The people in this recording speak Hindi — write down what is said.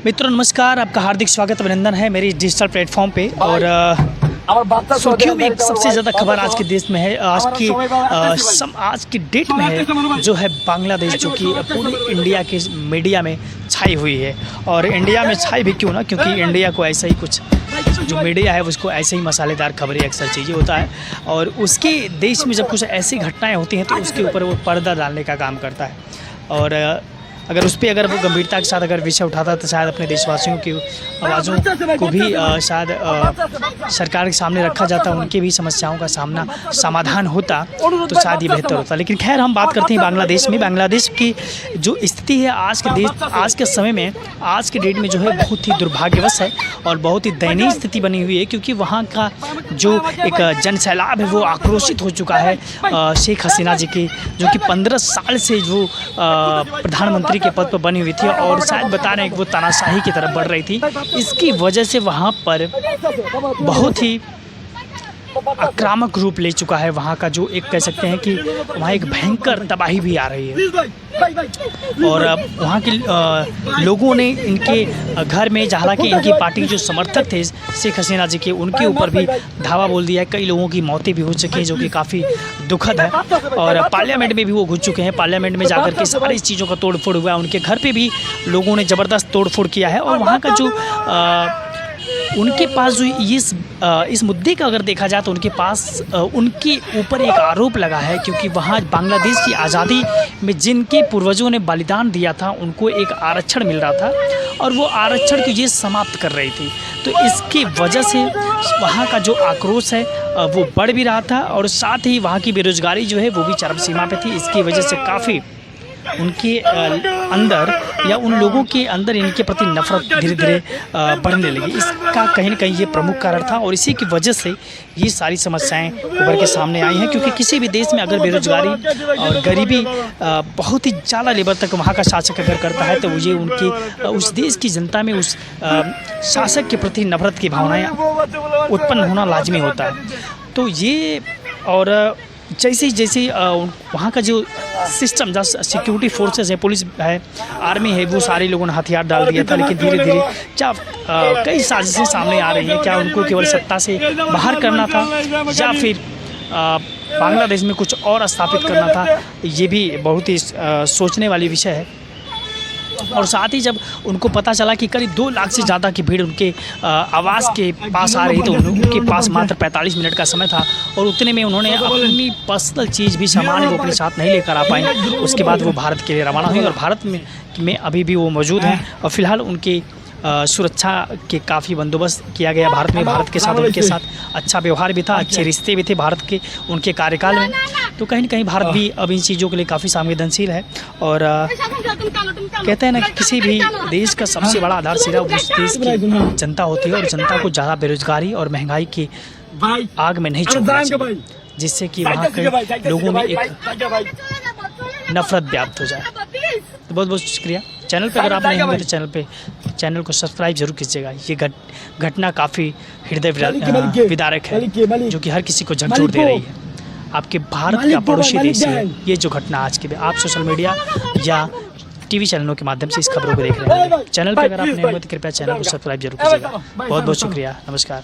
मित्रों नमस्कार, आपका हार्दिक स्वागत अभिनंदन है मेरी डिजिटल प्लेटफॉर्म पे। और सुर्खियों में एक सबसे ज़्यादा खबर आज के देश में है, आज की डेट में है, जो है बांग्लादेश, जो कि पूरे इंडिया के मीडिया में छाई हुई है। और इंडिया में छाई भी क्यों ना, क्योंकि इंडिया को ऐसा ही कुछ जो मीडिया है उसको ऐसे ही मसालेदार खबरें अक्सर चीज़ें होता है। और उसके देश में जब कुछ ऐसी घटनाएं होती हैं तो उसके ऊपर वो पर्दा डालने का काम करता है। और अगर उस पर वो गंभीरता के साथ अगर विषय उठाता तो शायद अपने देशवासियों की आवाज़ों को भी शायद सरकार के सामने रखा जाता, उनकी भी समस्याओं का समाधान होता तो शायद ये बेहतर होता। लेकिन खैर, हम बात करते हैं बांग्लादेश में। बांग्लादेश की जो स्थिति है आज के समय में, आज के डेट में जो है बहुत ही दुर्भाग्यवश है और बहुत ही दयनीय स्थिति बनी हुई है। क्योंकि वहाँ का जो एक जन सैलाब है वो आक्रोशित हो चुका है शेख हसीना जी की, जो कि 15 साल से जो प्रधानमंत्री के पद पर बनी हुई थी और शायद बता रहे हैं कि वो तानाशाही की तरफ बढ़ रही थी। इसकी वजह से वहाँ पर बहुत ही आक्रामक रूप ले चुका है वहाँ का, जो एक कह सकते हैं कि वहाँ एक भयंकर तबाही भी आ रही है। और वहाँ के लोगों ने इनके घर में, हालांकि इनकी पार्टी जो समर्थक थे शेख हसीना जी के, उनके ऊपर भी धावा बोल दिया है। कई लोगों की मौतें भी हो चुकी हैं, जो कि काफ़ी दुखद है। और पार्लियामेंट में भी वो घुस चुके हैं, पार्लियामेंट में जाकर के सारी चीज़ों का तोड़ फोड़ हुआ है। उनके घर पर भी लोगों ने ज़बरदस्त तोड़ फोड़ किया है। और वहाँ का जो उनके पास जो इस मुद्दे का अगर देखा जाए तो उनके पास उनके ऊपर एक आरोप लगा है, क्योंकि वहाँ बांग्लादेश की आज़ादी में जिनके पूर्वजों ने बलिदान दिया था उनको एक आरक्षण मिल रहा था और वो आरक्षण को ये समाप्त कर रही थी। तो इसकी वजह से वहाँ का जो आक्रोश है वो बढ़ भी रहा था और साथ ही वहाँ की बेरोज़गारी जो है वो भी चरम सीमा पे थी। इसकी वजह से काफ़ी उनके अंदर या उन लोगों के अंदर इनके प्रति नफरत धीरे धीरे बढ़ने लगी। इसका कहीं न कहीं ये प्रमुख कारण था और इसी की वजह से ये सारी समस्याएं उभर के सामने आई हैं। क्योंकि किसी भी देश में अगर बेरोजगारी और गरीबी बहुत ही ज़्यादा लेवल तक वहाँ का शासक अगर करता है तो ये उनकी उस देश की जनता में उस शासक के प्रति नफरत की भावनाएँ उत्पन्न होना लाजमी होता है। तो ये और जैसे वहाँ का जो सिस्टम, जहाँ सिक्योरिटी फोर्सेस है, पुलिस है, आर्मी है, वो सारे लोगों ने हथियार डाल दिया था। लेकिन धीरे धीरे क्या कई साजिशें सामने आ रही हैं। क्या उनको केवल सत्ता से बाहर करना था या फिर बांग्लादेश में कुछ और स्थापित करना था, ये भी बहुत ही सोचने वाली विषय है। और साथ ही जब उनको पता चला कि करीब 2 लाख से ज़्यादा की भीड़ उनके आवास के पास आ रही, तो उनके पास मात्र 45 मिनट का समय था और उतने में उन्होंने अपनी पर्सनल चीज़ भी, सामान वो अपने साथ नहीं लेकर आ पाए। उसके बाद वो भारत के लिए रवाना हुई और भारत में अभी भी वो मौजूद हैं और फिलहाल उनकी सुरक्षा के काफ़ी बंदोबस्त किया गया भारत में। भारत के साथ उनके साथ अच्छा व्यवहार भी था, अच्छे रिश्ते भी थे भारत के उनके कार्यकाल में। तो कहीं न कहीं भारत भी अब इन चीज़ों के लिए काफ़ी संवेदनशील है। और कहते हैं ना कि किसी भी देश का सबसे बड़ा आधारशिला उस देश की जनता होती है और जनता को ज़्यादा बेरोजगारी और महंगाई की आग में नहीं छोड़ना चाहिए, जिससे कि वहाँ के लोगों में एक नफरत व्याप्त हो जाए। तो बहुत बहुत शुक्रिया। चैनल पे अगर आप नए होंगे तो चैनल को सब्सक्राइब जरूर कीजिएगा। ये घटना काफ़ी हृदय विदारक है, जो कि हर किसी को झकझोर दे रही है। आपके भारत का पड़ोसी देश है ये जो घटना आज के, आप सोशल मीडिया या टीवी चैनलों के माध्यम से इस खबरों को देख रहे हैं। चैनल पर अगर आप नए होंगे तो कृपया चैनल को सब्सक्राइब जरूर कीजिएगा। बहुत बहुत शुक्रिया, नमस्कार।